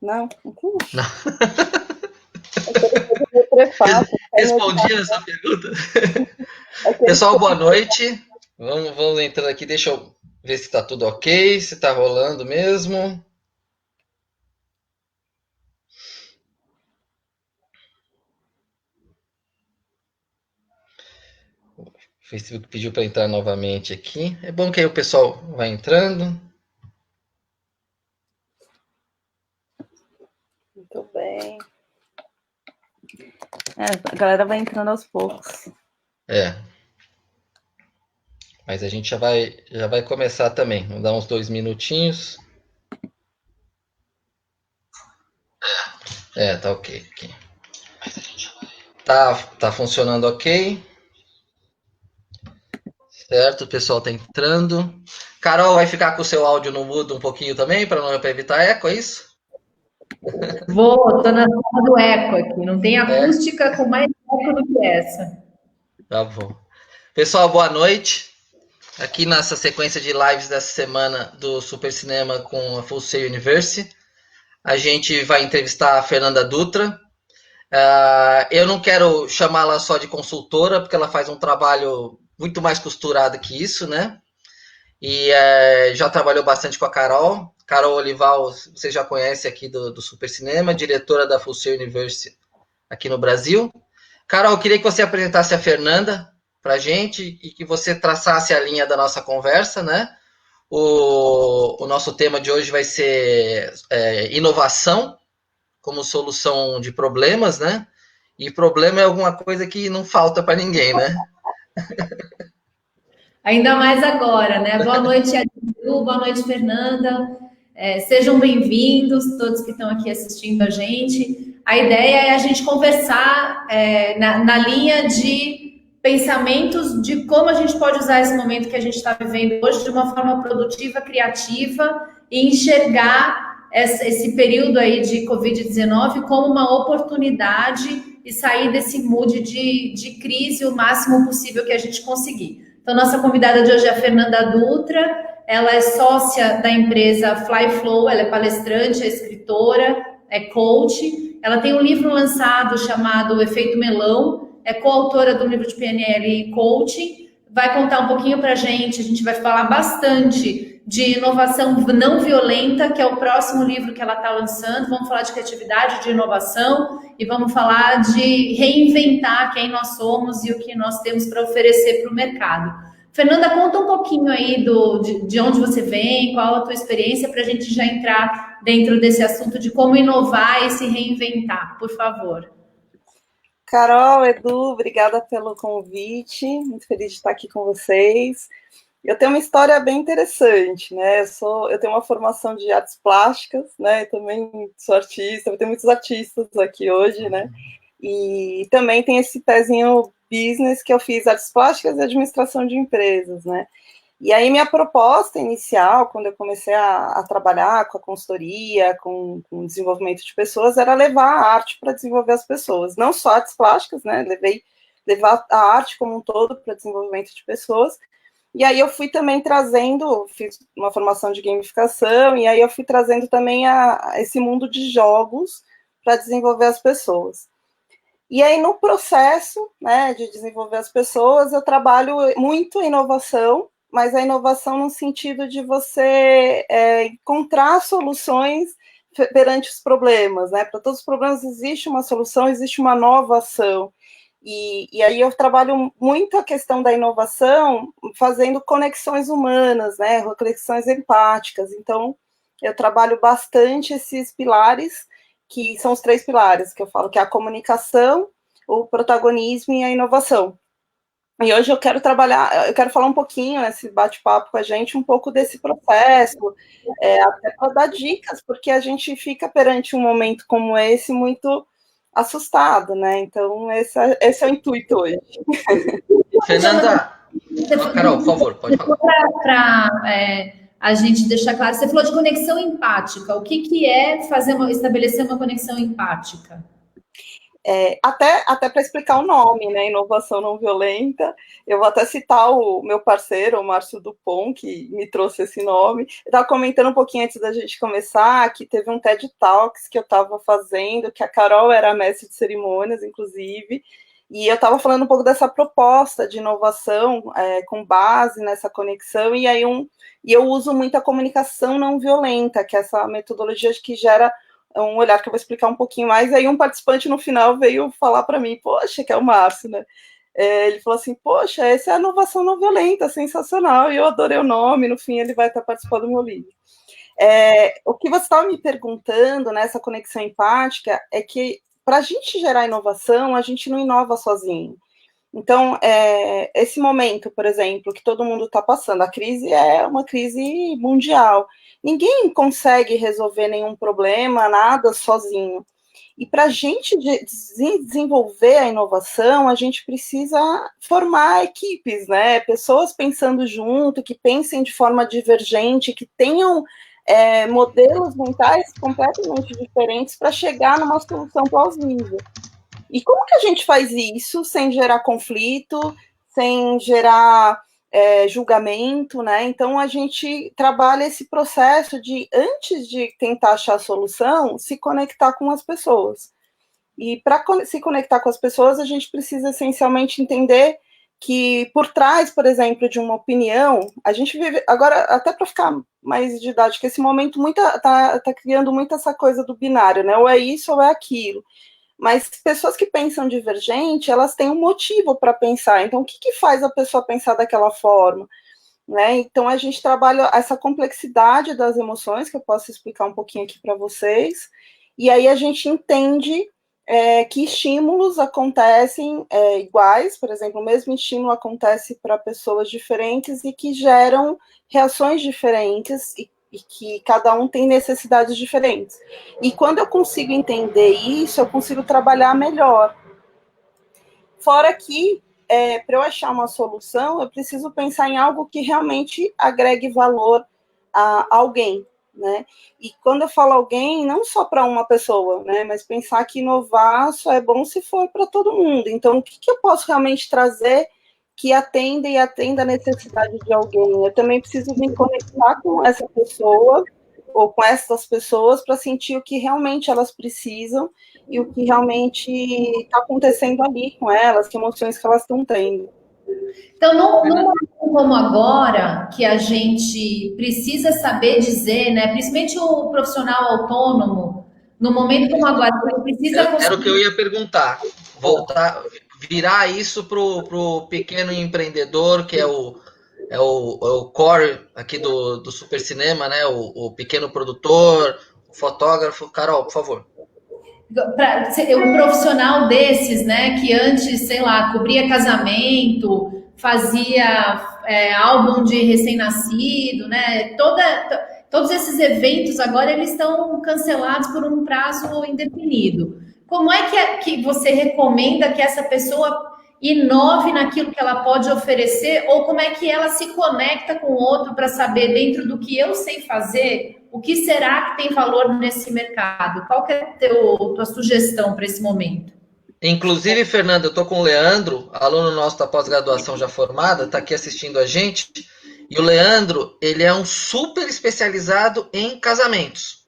Não? Não. Eu prefácio. Respondi essa pergunta? Aquele Pessoal, boa noite. Vamos entrando aqui, deixa eu ver se está tudo ok, se está rolando mesmo. O Facebook pediu para entrar novamente aqui. É bom que aí o pessoal vai entrando. Muito bem. A galera vai entrando aos poucos. É. Mas a gente já vai começar também. Vamos dar uns 2 minutinhos. Tá ok aqui. Tá funcionando ok. Certo, o pessoal tá entrando. Carol, vai ficar com o seu áudio no mudo um pouquinho também, para evitar eco, é isso? Tô na zona do eco aqui. Não tem É, acústica com mais eco do que essa. tá bom. Pessoal, boa noite. Aqui nessa sequência de lives dessa semana do Super Cinema com a Full Sail University, a gente vai entrevistar a Fernanda Dutra. Eu não quero chamá-la só de consultora, porque ela faz um trabalho muito mais costurado que isso, né? E já trabalhou bastante com a Carol. Carol Olival, você já conhece aqui do Super Cinema, diretora da Full Sail University aqui no Brasil. Carol, eu queria que você apresentasse a Fernanda para a gente e que você traçasse a linha da nossa conversa, né? O nosso tema de hoje vai ser inovação como solução de problemas, né? E problema é alguma coisa que não falta para ninguém, né? Ainda mais agora, né? Boa noite, Edu. Boa noite, Fernanda. Sejam bem-vindos, todos que estão aqui assistindo a gente. A ideia é a gente conversar na linha de pensamentos de como a gente pode usar esse momento que a gente está vivendo hoje de uma forma produtiva, criativa e enxergar esse período aí de Covid-19 como uma oportunidade e sair desse mood de crise o máximo possível que a gente conseguir. Então, nossa convidada de hoje é a Fernanda Dutra, ela é sócia da empresa Flyflow, ela é palestrante, é escritora, é coach. Ela tem um livro lançado chamado O Efeito Melão, é coautora do livro de PNL Coaching, vai contar um pouquinho para a gente vai falar bastante de inovação não violenta, que é o próximo livro que ela está lançando. Vamos falar de criatividade, de inovação e vamos falar de reinventar quem nós somos e o que nós temos para oferecer para o mercado. Fernanda, conta um pouquinho aí de onde você vem, qual a tua experiência, para a gente já entrar dentro desse assunto de como inovar e se reinventar, por favor. Carol, Edu, obrigada pelo convite. Muito feliz de estar aqui com vocês. Eu tenho uma história bem interessante, né? Eu tenho uma formação de artes plásticas, né? Eu também sou artista, tem muitos artistas aqui hoje, né? E também tem esse pezinho business que eu fiz artes plásticas e administração de empresas, né? E aí minha proposta inicial, quando eu comecei a trabalhar com a consultoria, com desenvolvimento de pessoas, era levar a arte para desenvolver as pessoas, não só artes plásticas, né? Levar a arte como um todo para desenvolvimento de pessoas. E aí eu fui também trazendo, fiz uma formação de gamificação, e aí eu fui trazendo também esse mundo de jogos para desenvolver as pessoas. E aí, no processo, né, de desenvolver as pessoas, eu trabalho muito em inovação, mas a inovação no sentido de você encontrar soluções perante os problemas, né? Para todos os problemas existe uma solução, existe uma nova ação. E aí eu trabalho muito a questão da inovação fazendo conexões humanas, né? Conexões empáticas. Então, eu trabalho bastante esses pilares, que são os 3 pilares que eu falo, que é a comunicação, o protagonismo e a inovação. E hoje eu quero falar um pouquinho nesse bate-papo com a gente, um pouco desse processo, até para dar dicas, porque a gente fica perante um momento como esse muito assustado, né? Então, esse é o intuito hoje. Fernanda, Carol, por favor, pode falar. Para a gente deixar claro, você falou de conexão empática. O que é estabelecer uma conexão empática? Até para explicar o nome, né? Inovação não violenta. Eu vou até citar o meu parceiro, o Márcio Dupont, que me trouxe esse nome. Eu estava comentando um pouquinho antes da gente começar que teve um TED Talks que eu estava fazendo, que a Carol era mestre de cerimônias, inclusive, e eu estava falando um pouco dessa proposta de inovação com base nessa conexão, e eu uso muito a comunicação não violenta, que é essa metodologia que gera um olhar que eu vou explicar um pouquinho mais. Aí um participante no final veio falar para mim, poxa, que é o Márcio, né? Ele falou assim, poxa, essa é a inovação não violenta, sensacional, e eu adorei o nome, no fim ele vai estar participando do meu livro. O que você estava me perguntando nessa conexão empática é que para a gente gerar inovação, a gente não inova sozinho. Então, esse momento, por exemplo, que todo mundo está passando, a crise é uma crise mundial. Ninguém consegue resolver nenhum problema, nada sozinho. E para a gente desenvolver a inovação, a gente precisa formar equipes, né? Pessoas pensando junto, que pensem de forma divergente, que tenham modelos mentais completamente diferentes para chegar numa solução plausível. E como que a gente faz isso sem gerar conflito, sem gerar julgamento, né? Então, a gente trabalha esse processo de, antes de tentar achar a solução, se conectar com as pessoas. E para se conectar com as pessoas, a gente precisa essencialmente entender que por trás, por exemplo, de uma opinião, a gente vive, agora, até para ficar mais didático, esse momento tá criando muito essa coisa do binário, né? Ou é isso ou é aquilo. Mas pessoas que pensam divergente, elas têm um motivo para pensar. Então, o que faz a pessoa pensar daquela forma? Né? Então, a gente trabalha essa complexidade das emoções, que eu posso explicar um pouquinho aqui para vocês, e aí a gente entende que estímulos acontecem iguais, por exemplo, o mesmo estímulo acontece para pessoas diferentes e que geram reações diferentes e que cada um tem necessidades diferentes. E quando eu consigo entender isso, eu consigo trabalhar melhor. Fora que, para eu achar uma solução, eu preciso pensar em algo que realmente agregue valor a alguém, né? E quando eu falo alguém, não só para uma pessoa, né? Mas pensar que inovar só é bom se for para todo mundo. Então, o que eu posso realmente trazer que atenda a necessidade de alguém? Eu também preciso me conectar com essa pessoa ou com essas pessoas para sentir o que realmente elas precisam e o que realmente está acontecendo ali com elas, que emoções que elas estão tendo. Então, num momento como agora, que a gente precisa saber dizer, né, principalmente o profissional autônomo, no momento como agora, ele precisa... Era o que eu ia perguntar, virar isso para o pequeno empreendedor, que é o core aqui do Super Cinema, né? O pequeno produtor, o fotógrafo. Carol, por favor. Um profissional desses, né, que antes, sei lá, cobria casamento, fazia álbum de recém-nascido, né, todos esses eventos agora eles estão cancelados por um prazo indefinido. Como é que você recomenda que essa pessoa inove naquilo que ela pode oferecer, ou como é que ela se conecta com o outro para saber, dentro do que eu sei fazer, o que será que tem valor nesse mercado? Qual que é a tua sugestão para esse momento? Inclusive, Fernanda, eu estou com o Leandro, aluno nosso da pós-graduação já formada, está aqui assistindo a gente. E o Leandro, ele é um super especializado em casamentos.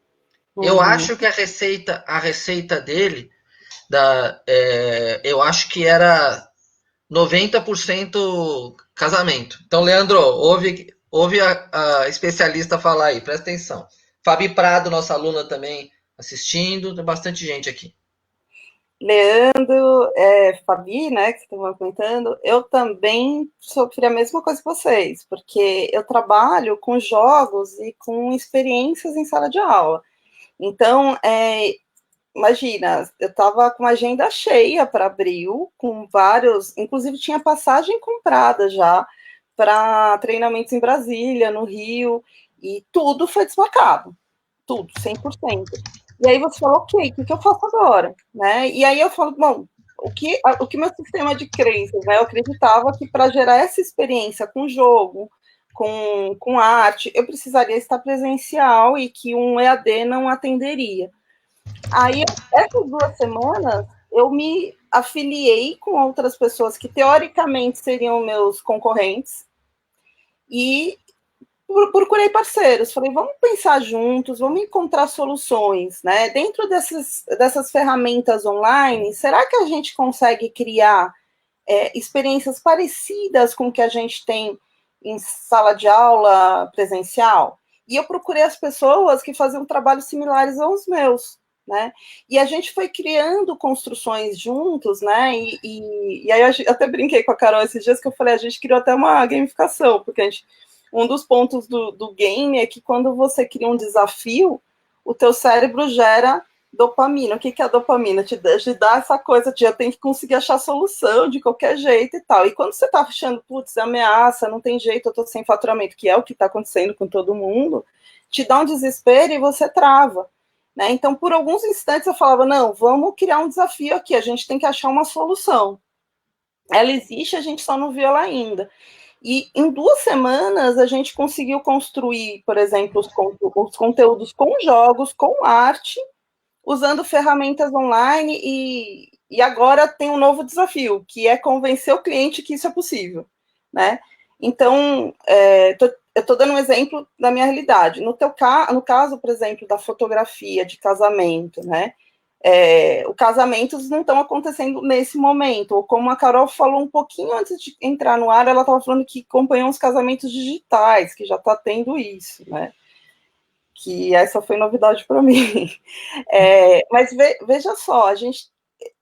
Eu acho que a receita dele, eu acho que era 90% casamento. Então, Leandro, ouve a especialista falar aí, presta atenção. Fabi Prado, nossa aluna também assistindo, tem bastante gente aqui. Leandro, Fabi, né, que você estava comentando, eu também sofri a mesma coisa que vocês, porque eu trabalho com jogos e com experiências em sala de aula. Então, imagina, eu estava com uma agenda cheia para abril, com vários, inclusive tinha passagem comprada já para treinamentos em Brasília, no Rio, e tudo foi desmarcado, tudo, 100%. E aí você falou, ok, o que eu faço agora? Né? E aí eu falo, bom, o que meu sistema de crenças, né? Eu acreditava que para gerar essa experiência com jogo, com arte, eu precisaria estar presencial e que um EAD não atenderia. Aí, essas 2 semanas, eu me afiliei com outras pessoas que teoricamente seriam meus concorrentes e procurei parceiros, falei, vamos pensar juntos, vamos encontrar soluções, né? Dentro dessas ferramentas online, será que a gente consegue criar experiências parecidas com o que a gente tem em sala de aula presencial? E eu procurei as pessoas que faziam trabalhos similares aos meus, né? E a gente foi criando construções juntos, né? E aí eu até brinquei com a Carol esses dias que eu falei, a gente criou até uma gamificação, porque um dos pontos do game é que quando você cria um desafio, o teu cérebro gera dopamina. O que é a dopamina? Te dá essa coisa de eu tenho que conseguir achar solução de qualquer jeito e tal. E quando você está achando, putz, ameaça, não tem jeito, eu estou sem faturamento, que é o que está acontecendo com todo mundo, te dá um desespero e você trava. Né? Então, por alguns instantes eu falava, não, vamos criar um desafio aqui, a gente tem que achar uma solução. Ela existe, a gente só não viu ela ainda. E em 2 semanas a gente conseguiu construir, por exemplo, os conteúdos com jogos, com arte, usando ferramentas online e agora tem um novo desafio, que é convencer o cliente que isso é possível, né? Então, eu estou dando um exemplo da minha realidade. No caso, por exemplo, da fotografia de casamento, né? Os casamentos não estão acontecendo nesse momento, ou como a Carol falou um pouquinho antes de entrar no ar, ela estava falando que acompanhou os casamentos digitais, que já está tendo isso, né? Que essa foi novidade para mim. Mas veja só,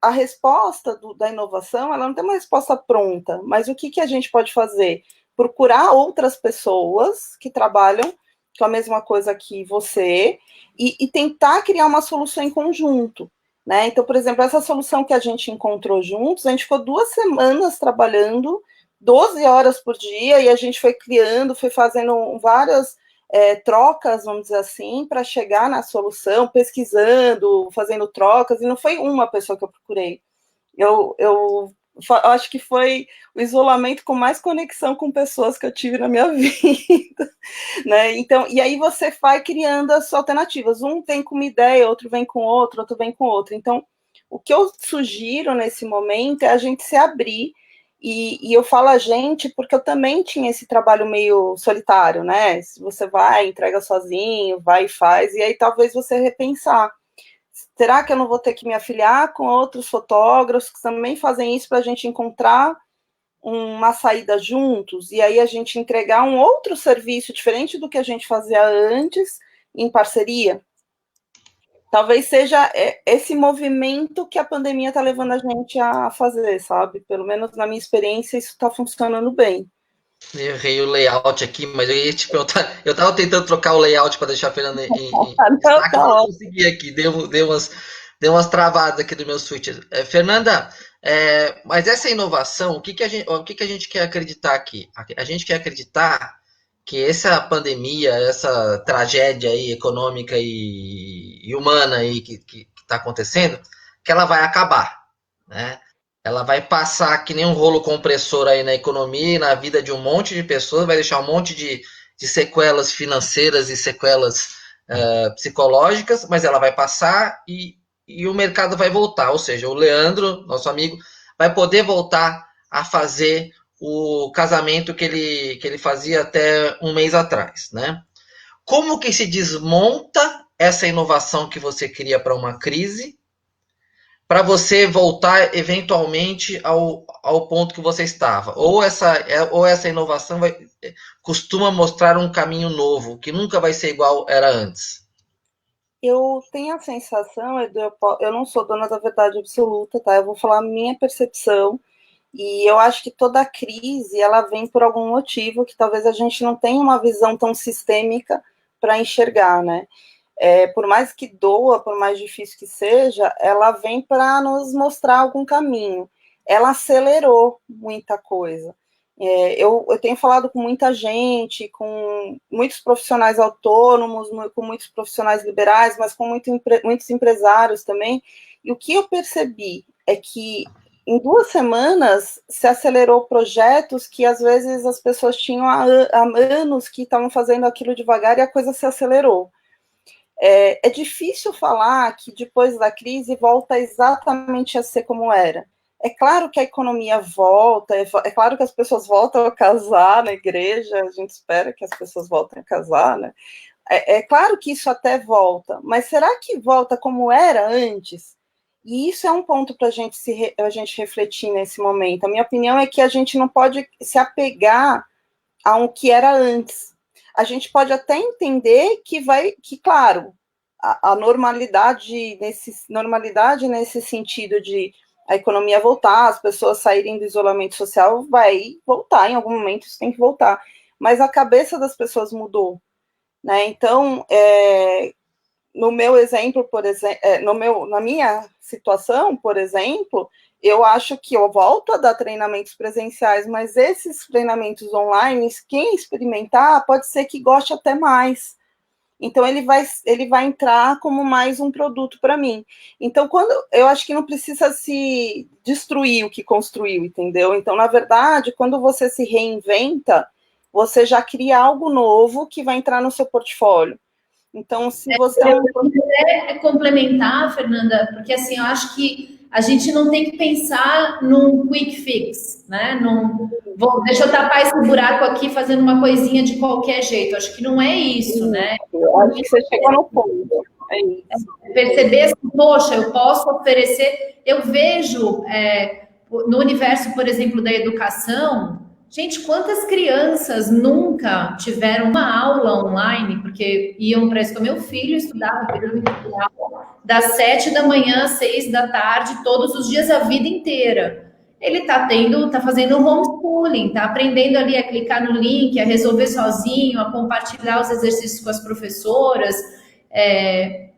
a resposta da inovação, ela não tem uma resposta pronta, mas o que a gente pode fazer? Procurar outras pessoas que trabalham com a mesma coisa que você e tentar criar uma solução em conjunto. Né? Então, por exemplo, essa solução que a gente encontrou juntos, a gente ficou 2 semanas trabalhando, 12 horas por dia, e a gente foi criando, foi fazendo várias trocas, vamos dizer assim, para chegar na solução, pesquisando, fazendo trocas, e não foi uma pessoa que eu procurei. Eu acho que foi o isolamento com mais conexão com pessoas que eu tive na minha vida, né? Então, e aí você vai criando as alternativas. Um vem com uma ideia, outro vem com outro, outro vem com outro. Então, o que eu sugiro nesse momento é a gente se abrir, e eu falo a gente porque eu também tinha esse trabalho meio solitário, né? Se você vai, entrega sozinho, vai e faz, e aí talvez você repensar. Será que eu não vou ter que me afiliar com outros fotógrafos que também fazem isso para a gente encontrar uma saída juntos e aí a gente entregar um outro serviço diferente do que a gente fazia antes em parceria? Talvez seja esse movimento que a pandemia está levando a gente a fazer, sabe? Pelo menos na minha experiência isso está funcionando bem. Eu errei o layout aqui, mas eu ia te perguntar. Eu estava tentando trocar o layout para deixar a Fernanda em destaque, mas não consegui aqui. Deu umas travadas aqui do meu switch. Fernanda, mas essa inovação, o que a gente quer acreditar aqui? A gente quer acreditar que essa pandemia, essa tragédia aí econômica e humana aí que está acontecendo, que ela vai acabar, né? Ela vai passar que nem um rolo compressor aí na economia e na vida de um monte de pessoas, vai deixar um monte de sequelas financeiras e sequelas psicológicas, mas ela vai passar e o mercado vai voltar. Ou seja, o Leandro, nosso amigo, vai poder voltar a fazer o casamento que ele fazia até um mês atrás, né? Como que se desmonta essa inovação que você cria para uma crise para você voltar eventualmente ao ponto que você estava? Ou essa inovação costuma mostrar um caminho novo, que nunca vai ser igual era antes? Eu tenho a sensação, Edu, eu não sou dona da verdade absoluta, tá? Eu vou falar a minha percepção, e eu acho que toda crise, ela vem por algum motivo que talvez a gente não tenha uma visão tão sistêmica para enxergar, né? Por mais que doa, por mais difícil que seja, ela vem para nos mostrar algum caminho. Ela acelerou muita coisa. Eu tenho falado com muita gente, com muitos profissionais autônomos, com muitos profissionais liberais, mas com muitos empresários também, e o que eu percebi é que em 2 semanas se acelerou projetos que às vezes as pessoas tinham há anos que estavam fazendo aquilo devagar e a coisa se acelerou. É difícil falar que depois da crise volta exatamente a ser como era. É claro que a economia volta, é claro que as pessoas voltam a casar na igreja, a gente espera que as pessoas voltem a casar, né? É claro que isso até volta, mas será que volta como era antes? E isso é um ponto para a gente refletir nesse momento. A minha opinião é que a gente não pode se apegar a um que era antes. A gente pode até entender que claro, a normalidade nesse sentido de a economia voltar, as pessoas saírem do isolamento social, vai voltar, em algum momento isso tem que voltar. Mas a cabeça das pessoas mudou, né? Então, no meu exemplo, por exemplo, na minha situação, por exemplo, eu acho que eu volto a dar treinamentos presenciais, mas esses treinamentos online, quem experimentar, pode ser que goste até mais. Então, ele vai entrar como mais um produto para mim. Então, eu acho que não precisa se destruir o que construiu, entendeu? Então, na verdade, quando você se reinventa, você já cria algo novo que vai entrar no seu portfólio. Então, se você... Eu queria complementar, Fernanda, porque assim, eu acho que a gente não tem que pensar num quick fix, né? Deixa eu tapar esse buraco aqui fazendo uma coisinha de qualquer jeito. Eu acho que não é isso, né? Eu acho que você chegou no ponto. É isso. Perceber assim, poxa, eu posso oferecer... Eu vejo no universo, por exemplo, da educação... Gente, quantas crianças nunca tiveram uma aula online, porque iam para isso? Meu filho estudava período integral das 7 da manhã às 6 da tarde, todos os dias, a vida inteira. Ele está fazendo homeschooling, está aprendendo ali a clicar no link, a resolver sozinho, a compartilhar os exercícios com as professoras.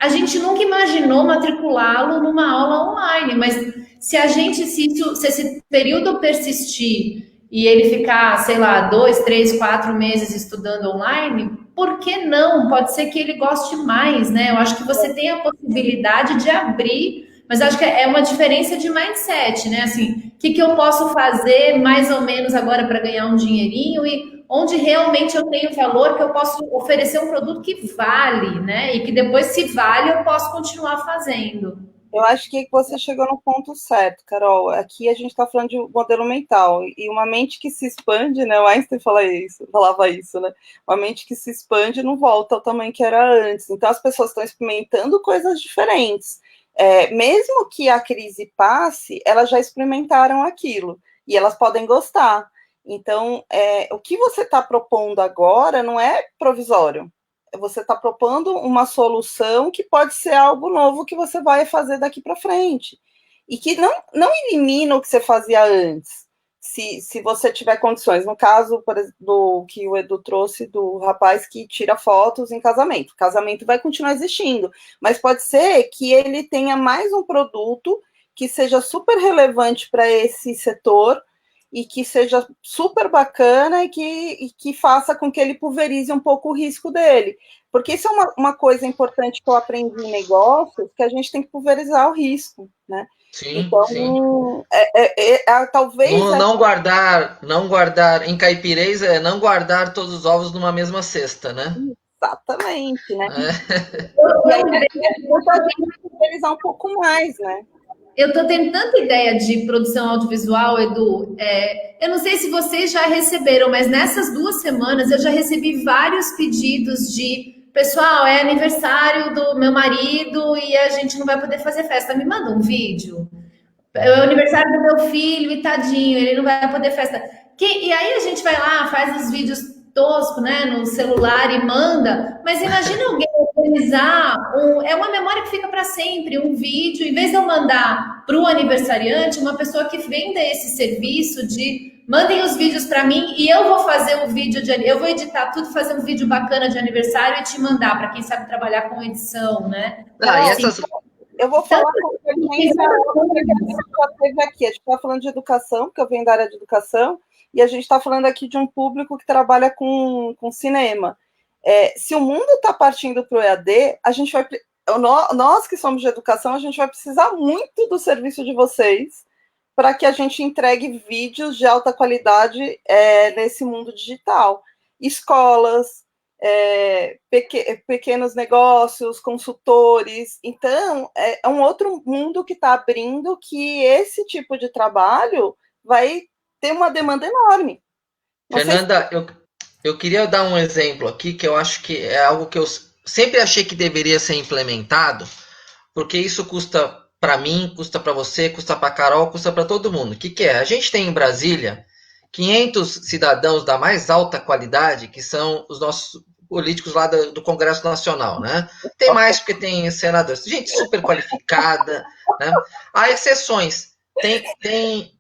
A gente nunca imaginou matriculá-lo numa aula online, mas se esse período persistir e ele ficar, sei lá, 2, 3, 4 meses estudando online, por que não? Pode ser que ele goste mais, né? Eu acho que você tem a possibilidade de abrir, mas acho que é uma diferença de mindset, né? Assim, o que eu posso fazer mais ou menos agora para ganhar um dinheirinho e onde realmente eu tenho valor, que eu posso oferecer um produto que vale, né? E que depois, se vale, eu posso continuar fazendo. Eu acho que você chegou no ponto certo, Carol. Aqui a gente está falando de modelo mental, e uma mente que se expande, né? O Einstein falava isso, né? Uma mente que se expande não volta ao tamanho que era antes. Então as pessoas estão experimentando coisas diferentes. Mesmo que a crise passe, elas já experimentaram aquilo e elas podem gostar. Então, o que você está propondo agora não é provisório. Você está propondo uma solução que pode ser algo novo que você vai fazer daqui para frente. E que não elimina o que você fazia antes, se você tiver condições. No caso, por exemplo, do que o Edu trouxe, do rapaz que tira fotos em casamento. O casamento vai continuar existindo, mas pode ser que ele tenha mais um produto que seja super relevante para esse setor, e que seja super bacana e que faça com que ele pulverize um pouco o risco dele. Porque isso é uma coisa importante que eu aprendi em negócios, que a gente tem que pulverizar o risco, né? Sim, então, sim. Talvez... Não guardar em caipirês não guardar todos os ovos numa mesma cesta, né? Exatamente, né? E aí, a gente pulverizar um pouco mais, né? Eu estou tendo tanta ideia de produção audiovisual, Edu. Eu não sei se vocês já receberam, mas nessas 2 semanas eu já recebi vários pedidos de pessoal, é aniversário do meu marido e a gente não vai poder fazer festa. Me manda um vídeo. É o aniversário do meu filho e tadinho, ele não vai poder festa. E aí a gente vai lá, faz os vídeos tosco, né, no celular e manda, mas imagina alguém organizar, é uma memória que fica para sempre, um vídeo, em vez de eu mandar para o aniversariante, uma pessoa que venda esse serviço de mandem os vídeos para mim e eu vou fazer o vídeo, eu vou editar tudo, fazer um vídeo bacana de aniversário e te mandar, para quem sabe trabalhar com edição, né? Eu vou falar com a gente já teve aqui. A gente está falando de educação, porque eu venho da área de educação, e a gente está falando aqui de um público que trabalha com cinema. Se o mundo está partindo para o EAD, a gente vai, nós que somos de educação, a gente vai precisar muito do serviço de vocês para que a gente entregue vídeos de alta qualidade nesse mundo digital. Escolas, pequenos negócios, consultores. Então, é um outro mundo que está abrindo, que esse tipo de trabalho vai ter uma demanda enorme. Fernanda, eu queria dar um exemplo aqui, que eu acho que é algo que eu sempre achei que deveria ser implementado, porque isso custa para mim, custa para você, custa para a Carol, custa para todo mundo. O que é? A gente tem em Brasília 500 cidadãos da mais alta qualidade, que são os nossos políticos lá do Congresso Nacional, né? Tem mais porque tem senadores, gente super qualificada, né? Há exceções.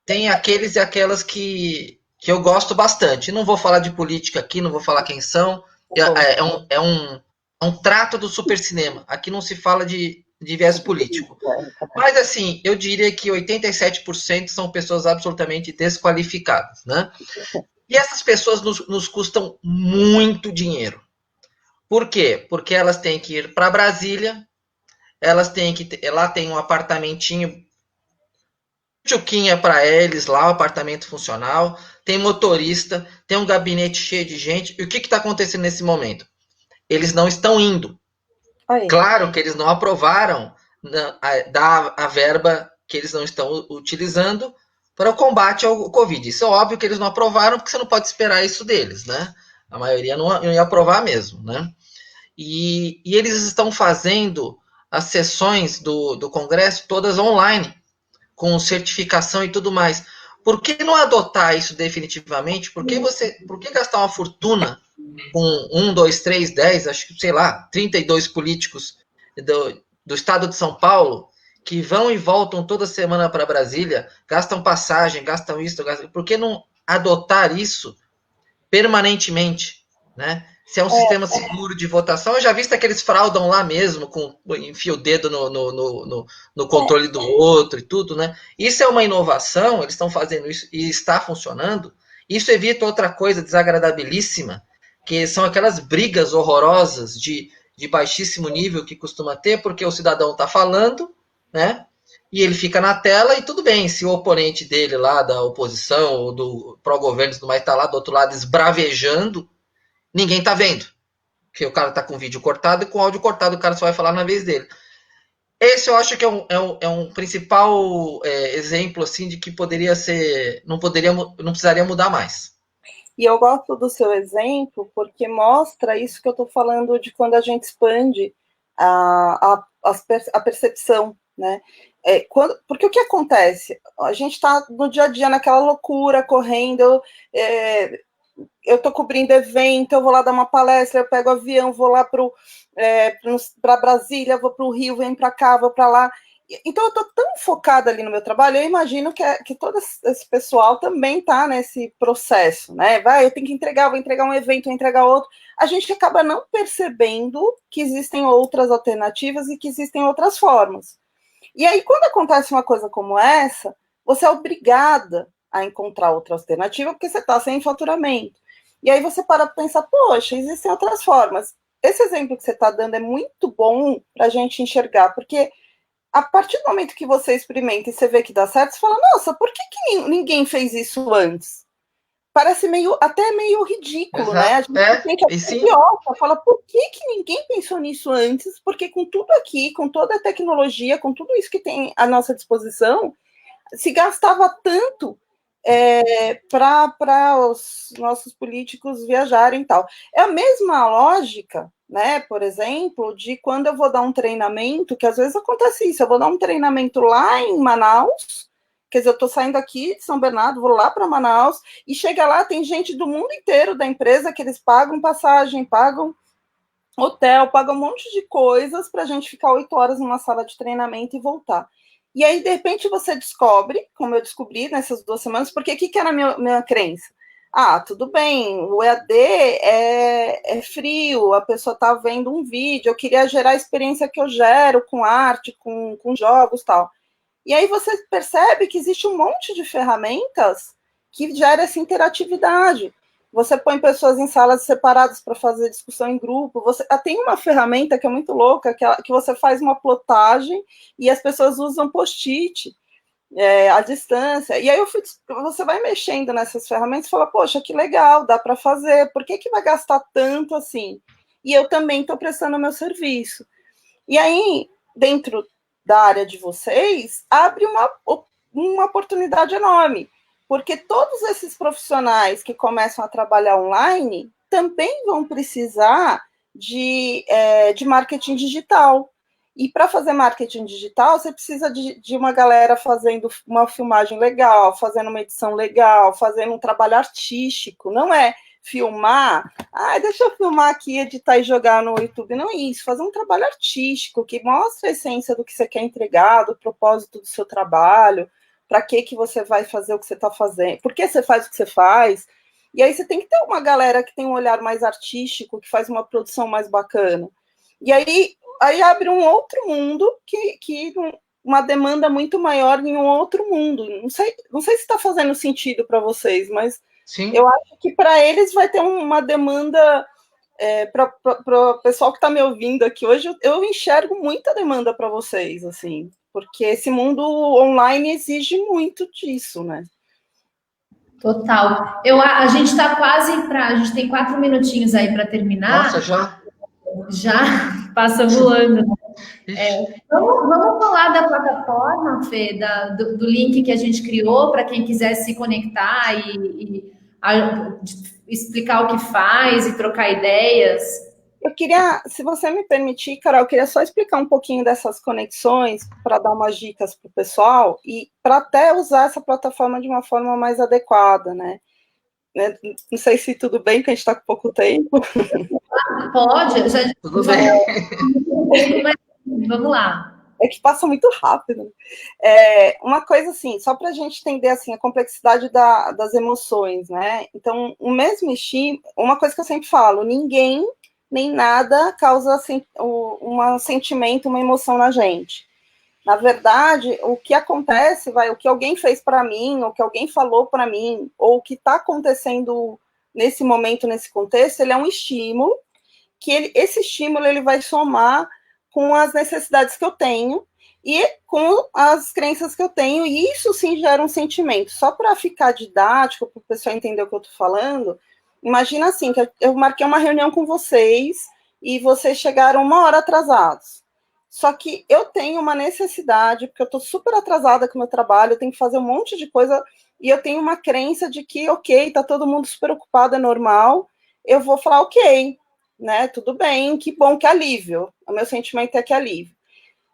Tem aqueles e aquelas que eu gosto bastante. Não vou falar de política aqui, não vou falar quem são. É um trato do supercinema. Aqui não se fala de viés político. Mas, assim, eu diria que 87% são pessoas absolutamente desqualificadas, né? E essas pessoas nos custam muito dinheiro. Por quê? Porque elas têm que ir para Brasília, elas têm que lá tem um apartamentinho tchuquinha para eles lá, o apartamento funcional, tem motorista, tem um gabinete cheio de gente. E o que está acontecendo nesse momento? Eles não estão indo. Aí. Claro que eles não aprovaram a verba que eles não estão utilizando para o combate ao Covid. Isso é óbvio que eles não aprovaram, porque você não pode esperar isso deles, né? A maioria não ia aprovar mesmo, né? E eles estão fazendo as sessões do Congresso todas online, com certificação e tudo mais. Por que não adotar isso definitivamente? Por que gastar uma fortuna com 1, 2, 3, 10, acho que, sei lá, 32 políticos do estado de São Paulo que vão e voltam toda semana para Brasília, gastam passagem, gastam isso, por que não adotar isso permanentemente, né? Se é um sistema seguro de votação, eu já vi que eles fraudam lá mesmo, enfia o dedo no controle do outro e tudo, né? Isso é uma inovação, eles estão fazendo isso e está funcionando. Isso evita outra coisa desagradabilíssima, que são aquelas brigas horrorosas de baixíssimo nível que costuma ter, porque o cidadão está falando, né? E ele fica na tela e tudo bem, se o oponente dele lá da oposição ou do pró-governo e tudo mais está lá do outro lado esbravejando, ninguém tá vendo. Porque o cara tá com o vídeo cortado e com o áudio cortado, o cara só vai falar na vez dele. Esse eu acho que é um principal exemplo assim, de que poderia ser. Não precisaria mudar mais. E eu gosto do seu exemplo porque mostra isso que eu estou falando de quando a gente expande a percepção, né? Porque o que acontece? A gente está no dia a dia naquela loucura, correndo, eu estou cobrindo evento, eu vou lá dar uma palestra, eu pego o avião, vou lá para Brasília, vou para o Rio, venho para cá, vou para lá. Então, eu estou tão focada ali no meu trabalho, eu imagino que todo esse pessoal também está nesse processo, né? Eu tenho que entregar, vou entregar um evento, vou entregar outro. A gente acaba não percebendo que existem outras alternativas e que existem outras formas. E aí, quando acontece uma coisa como essa, você é obrigada a encontrar outra alternativa, porque você está sem faturamento. E aí você para pensar, poxa, existem outras formas. Esse exemplo que você está dando é muito bom para a gente enxergar, porque a partir do momento que você experimenta e você vê que dá certo, você fala, nossa, por que ninguém fez isso antes? Parece até meio ridículo, exato, né? A gente sente idiota, fala, por que ninguém pensou nisso antes? Porque com tudo aqui, com toda a tecnologia, com tudo isso que tem à nossa disposição, se gastava tanto para os nossos políticos viajarem e tal. É a mesma lógica, né? Por exemplo, de quando eu vou dar um treinamento, que às vezes acontece isso, eu vou dar um treinamento lá em Manaus, quer dizer, eu estou saindo aqui de São Bernardo, vou lá para Manaus, e chega lá, tem gente do mundo inteiro da empresa que eles pagam passagem, pagam hotel, pagam um monte de coisas para a gente ficar 8 horas numa sala de treinamento e voltar. E aí, de repente, você descobre, como eu descobri nessas 2 semanas, porque o que era a minha crença? Ah, tudo bem, o EAD é frio, a pessoa está vendo um vídeo, eu queria gerar a experiência que eu gero com arte, com jogos e tal. E aí você percebe que existe um monte de ferramentas que gera essa interatividade. Você põe pessoas em salas separadas para fazer discussão em grupo. Tem uma ferramenta que é muito louca, que você faz uma plotagem e as pessoas usam post-it. à distância. E aí você vai mexendo nessas ferramentas e fala, poxa, que legal, dá para fazer, por que vai gastar tanto assim? E eu também estou prestando o meu serviço. E aí, dentro da área de vocês, abre uma oportunidade enorme, porque todos esses profissionais que começam a trabalhar online também vão precisar de marketing digital. E para fazer marketing digital, você precisa de uma galera fazendo uma filmagem legal, fazendo uma edição legal, fazendo um trabalho artístico. Não é filmar, deixa eu filmar aqui, editar e jogar no YouTube. Não é isso, fazer um trabalho artístico que mostra a essência do que você quer entregar, do propósito do seu trabalho, para que você vai fazer o que você está fazendo, por que você faz o que você faz. E aí você tem que ter uma galera que tem um olhar mais artístico, que faz uma produção mais bacana. E aí abre um outro mundo que uma demanda muito maior em um outro mundo. Não sei se está fazendo sentido para vocês, mas sim, eu acho que para eles vai ter uma demanda, para o pessoal que está me ouvindo aqui hoje, eu enxergo muita demanda para vocês, assim, porque esse mundo online exige muito disso, né? Total. A gente está quase a gente tem 4 minutinhos aí para terminar. Nossa, já? Já passa voando. Vamos falar da plataforma, Fê, do link que a gente criou para quem quiser se conectar e explicar o que faz e trocar ideias. Eu queria, se você me permitir, Carol, eu queria só explicar um pouquinho dessas conexões para dar umas dicas para o pessoal e para até usar essa plataforma de uma forma mais adequada, né? Não sei se tudo bem, que a gente está com pouco tempo. Pode, já... Tudo bem. Vamos lá. É que passa muito rápido. Uma coisa assim, só para a gente entender assim, a complexidade das emoções, né? Então, o mesmo estímulo, uma coisa que eu sempre falo, ninguém nem nada causa um sentimento, uma emoção na gente. Na verdade, o que acontece, o que alguém fez para mim, ou o que alguém falou para mim, ou o que está acontecendo nesse momento, nesse contexto, ele é um estímulo, que esse estímulo ele vai somar com as necessidades que eu tenho e com as crenças que eu tenho, e isso sim gera um sentimento. Só para ficar didático, para o pessoal entender o que eu estou falando, imagina assim, que eu marquei uma reunião com vocês e vocês chegaram 1 hora atrasados. Só que eu tenho uma necessidade, porque eu estou super atrasada com o meu trabalho, eu tenho que fazer um monte de coisa, e eu tenho uma crença de que, ok, está todo mundo super ocupado, é normal, eu vou falar, ok, né, tudo bem, que bom, que alívio, o meu sentimento é que alívio.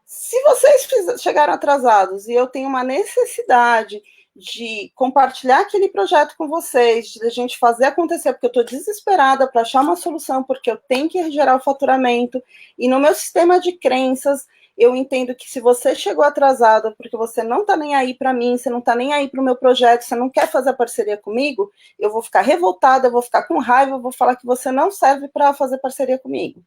Se vocês chegaram atrasados e eu tenho uma necessidade de compartilhar aquele projeto com vocês, de a gente fazer acontecer, porque eu estou desesperada para achar uma solução, porque eu tenho que gerar o faturamento, e no meu sistema de crenças, eu entendo que se você chegou atrasada porque você não está nem aí para mim, você não está nem aí para o meu projeto, você não quer fazer a parceria comigo, eu vou ficar revoltada, eu vou ficar com raiva, eu vou falar que você não serve para fazer parceria comigo.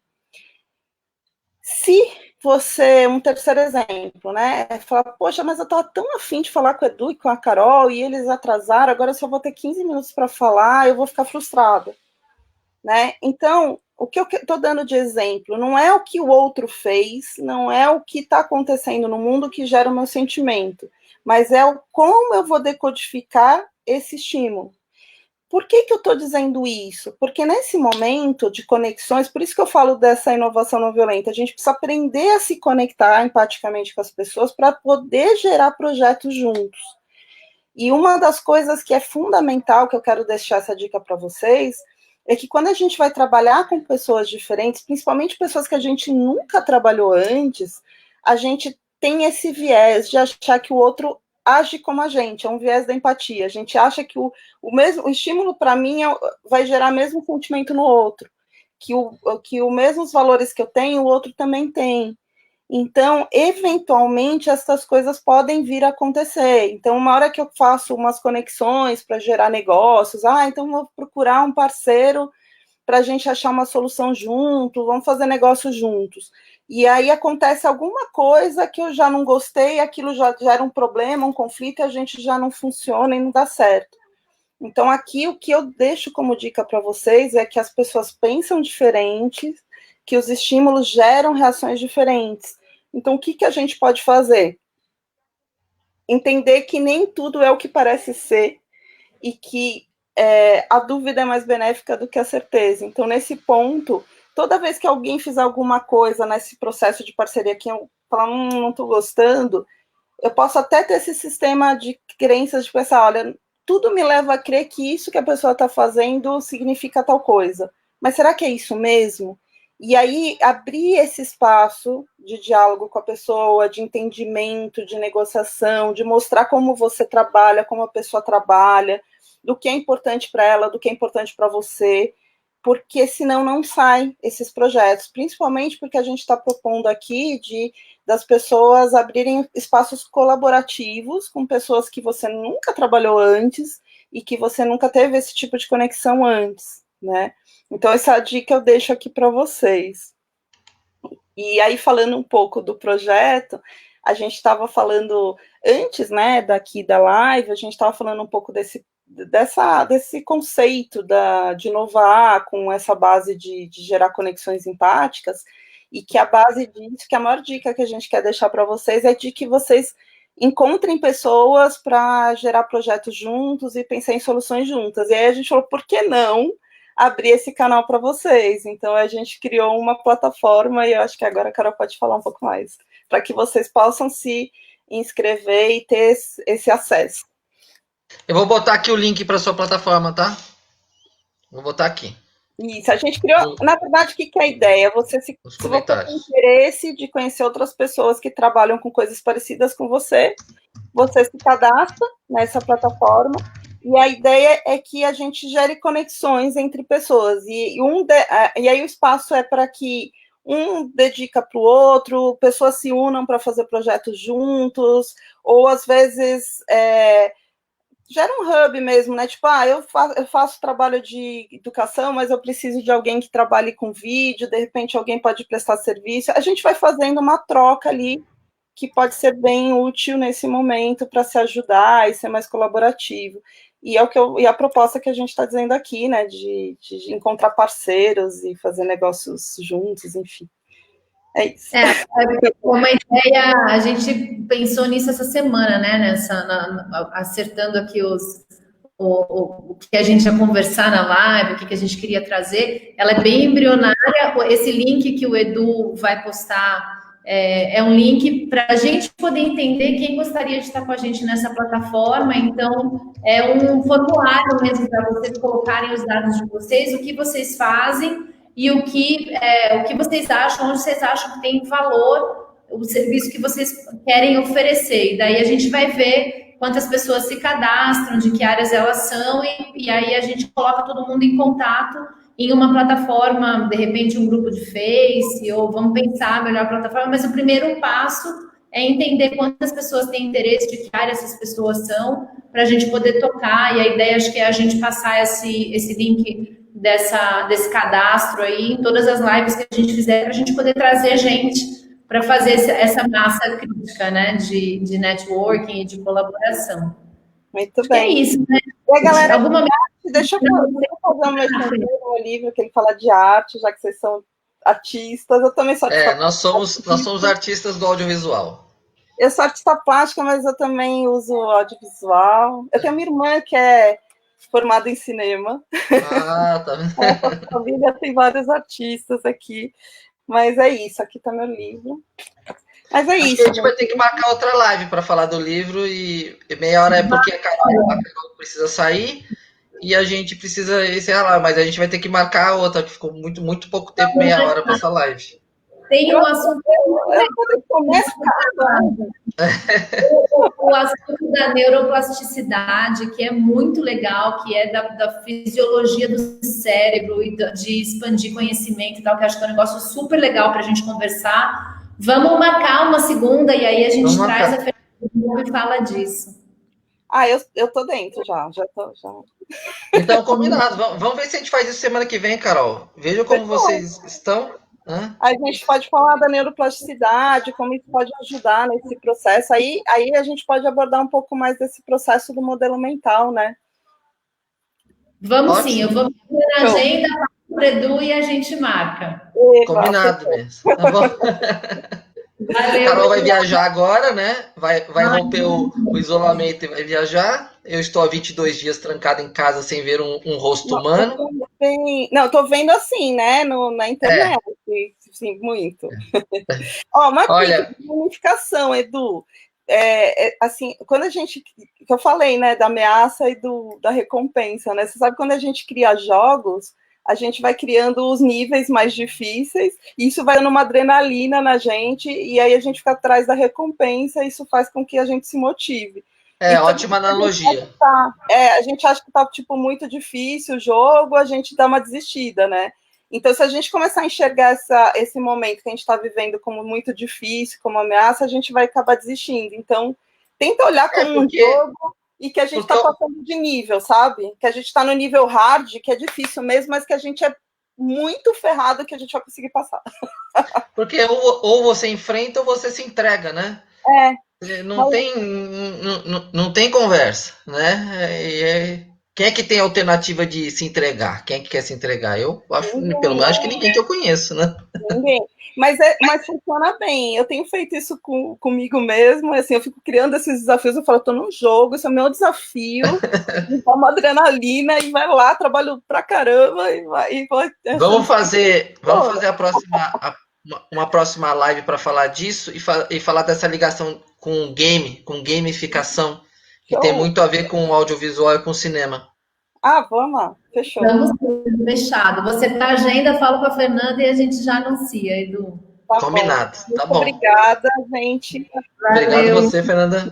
Se você, um terceiro exemplo, né, falar, poxa, mas eu estava tão afim de falar com o Edu e com a Carol, e eles atrasaram, agora eu só vou ter 15 minutos para falar, eu vou ficar frustrada, né? Então, o que eu estou dando de exemplo não é o que o outro fez, não é o que está acontecendo no mundo que gera o meu sentimento, mas é como eu vou decodificar esse estímulo. Por que eu estou dizendo isso? Porque nesse momento de conexões, por isso que eu falo dessa inovação não violenta, a gente precisa aprender a se conectar empaticamente com as pessoas para poder gerar projetos juntos. E uma das coisas que é fundamental, que eu quero deixar essa dica para vocês, é que quando a gente vai trabalhar com pessoas diferentes, principalmente pessoas que a gente nunca trabalhou antes, a gente tem esse viés de achar que o outro age como a gente, é um viés da empatia. A gente acha que o estímulo para mim vai gerar o mesmo sentimento no outro, que os mesmos valores que eu tenho, o outro também tem. Então, eventualmente, essas coisas podem vir a acontecer. Então, uma hora que eu faço umas conexões para gerar negócios, então vou procurar um parceiro para a gente achar uma solução junto, vamos fazer negócios juntos. E aí acontece alguma coisa que eu já não gostei, aquilo já gera um problema, um conflito, e a gente já não funciona e não dá certo. Então, aqui, o que eu deixo como dica para vocês é que as pessoas pensam diferente, que os estímulos geram reações diferentes. Então, o que a gente pode fazer? entender que nem tudo é o que parece ser e que a dúvida é mais benéfica do que a certeza. Então, nesse ponto, toda vez que alguém fizer alguma coisa nesse processo de parceria que eu falar, não estou gostando, eu posso até ter esse sistema de crenças de pensar, olha, tudo me leva a crer que isso que a pessoa está fazendo significa tal coisa. Mas será que é isso mesmo? E aí, abrir esse espaço de diálogo com a pessoa, de entendimento, de negociação, de mostrar como você trabalha, como a pessoa trabalha, do que é importante para ela, do que é importante para você, porque senão não saem esses projetos, principalmente porque a gente está propondo aqui das pessoas abrirem espaços colaborativos com pessoas que você nunca trabalhou antes e que você nunca teve esse tipo de conexão antes, né? Então, essa dica eu deixo aqui para vocês. E aí, falando um pouco do projeto, a gente estava falando, antes, né, daqui da live, a gente estava falando um pouco desse conceito de inovar com essa base de gerar conexões empáticas, e que a base disso, que a maior dica que a gente quer deixar para vocês é de que vocês encontrem pessoas para gerar projetos juntos e pensar em soluções juntas. E aí a gente falou, por que não abrir esse canal para vocês? Então a gente criou uma plataforma, e eu acho que agora a Carol pode falar um pouco mais, para que vocês possam se inscrever e ter esse acesso. Eu vou botar aqui o link para sua plataforma, tá? Vou botar aqui. Isso, a gente criou, na verdade, o que é a ideia? Se você tem interesse de conhecer outras pessoas que trabalham com coisas parecidas com você se cadastra nessa plataforma, e a ideia é que a gente gere conexões entre pessoas, e aí o espaço é para que um dedica para o outro, pessoas se unam para fazer projetos juntos, ou às vezes gera um hub mesmo, né? Tipo, eu faço trabalho de educação, mas eu preciso de alguém que trabalhe com vídeo, de repente alguém pode prestar serviço. A gente vai fazendo uma troca ali que pode ser bem útil nesse momento para se ajudar e ser mais colaborativo. E a proposta que a gente está dizendo aqui, né? De encontrar parceiros e fazer negócios juntos, enfim. É isso. Uma ideia, a gente pensou nisso essa semana, né? Acertando aqui o que a gente ia conversar na live, o que a gente queria trazer. Ela é bem embrionária. Esse link que o Edu vai postar é um link para a gente poder entender quem gostaria de estar com a gente nessa plataforma. Então, é um formulário mesmo para vocês colocarem os dados de vocês, o que vocês fazem e o que vocês acham, onde vocês acham que tem valor o serviço que vocês querem oferecer. E daí a gente vai ver quantas pessoas se cadastram, de que áreas elas são, e aí a gente coloca todo mundo em contato em uma plataforma, de repente um grupo de Face, ou vamos pensar melhor a plataforma, mas o primeiro passo é entender quantas pessoas têm interesse, de que área essas pessoas são, para a gente poder tocar, e a ideia acho que é a gente passar esse link desse cadastro aí em todas as lives que a gente fizer, para a gente poder trazer gente para fazer essa massa crítica, né, de networking e de colaboração. Muito bem. É isso, né? E a galera, deixa eu fazer um livro que ele fala de arte, já que vocês são artistas. Eu também sou artista. Nós somos artistas do audiovisual. Eu sou artista plástica, mas eu também uso audiovisual. Eu tenho uma irmã que é formada em cinema. Ah, tá vendo? A família tem vários artistas aqui. Mas é isso, aqui está meu livro. Mas é isso. A gente vai ter que marcar outra live para falar do livro, e meia hora é porque a Carol precisa sair e a gente precisa encerrar, mas a gente vai ter que marcar outra, que ficou muito pouco tempo, meia hora para essa live. Tem um assunto. O assunto da neuroplasticidade, que é muito legal, que é da fisiologia do cérebro e de expandir conhecimento e tal, que acho que é um negócio super legal para a gente conversar. Vamos marcar uma segunda e aí a gente traz a Fernanda e fala disso. Eu tô dentro já. Então, combinado. Vamos ver se a gente faz isso semana que vem, Carol. Vejam como vocês estão. A gente pode falar da neuroplasticidade, como isso pode ajudar nesse processo. Aí a gente pode abordar um pouco mais desse processo do modelo mental, né? Vamos sim, eu vou ver na agenda, passo para o Edu e a gente marca. Combinado mesmo. Tá bom? Valeu. Carol vai viajar agora, né? Vai romper o isolamento e vai viajar. Eu estou há 22 dias trancado em casa sem ver um rosto humano. Não, tô vendo assim, né, na internet, sim, muito. Mas Olha, gamificação, Edu, assim, quando a gente, que eu falei, né, da ameaça e da recompensa, né, você sabe quando a gente cria jogos, a gente vai criando os níveis mais difíceis, e isso vai dando uma adrenalina na gente, e aí a gente fica atrás da recompensa, e isso faz com que a gente se motive. Então, ótima analogia. A gente acha que tá, tipo, muito difícil o jogo, a gente dá uma desistida, né? Então, se a gente começar a enxergar esse momento que a gente está vivendo como muito difícil, como ameaça, a gente vai acabar desistindo. Então, tenta olhar como um jogo e que a gente está passando de nível, sabe? Que a gente está no nível hard, que é difícil mesmo, mas que a gente é muito ferrado que a gente vai conseguir passar. Porque ou você enfrenta ou você se entrega, né? Não tem conversa, né? Quem é que tem a alternativa de se entregar? Quem é que quer se entregar? Eu acho, pelo menos, que ninguém que eu conheço, né? Ninguém. Mas funciona bem. Eu tenho feito isso comigo mesmo. Assim, eu fico criando esses desafios. Eu falo, tô num jogo, esse é o meu desafio. Dá uma adrenalina e vai lá, trabalho pra caramba e vai. Vamos fazer uma próxima live para falar disso e falar dessa ligação com gamificação, que tem muito a ver com audiovisual e com cinema. Vamos lá, fechou. Vamos fechado. Você tá agenda, fala com a Fernanda e a gente já anuncia, Edu. Tá combinado, bom. Tá bom. Obrigada, gente. Obrigado você, Fernanda.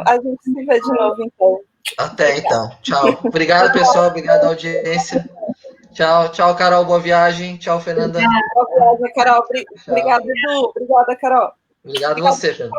A gente se vê de novo, então. Até então. Tchau. Obrigado, pessoal. Obrigado, audiência. Tchau, Carol. Boa viagem. Tchau, Fernanda. Boa viagem, Carol. Obrigada, Edu. Obrigada, Carol. Obrigado você, Fernanda.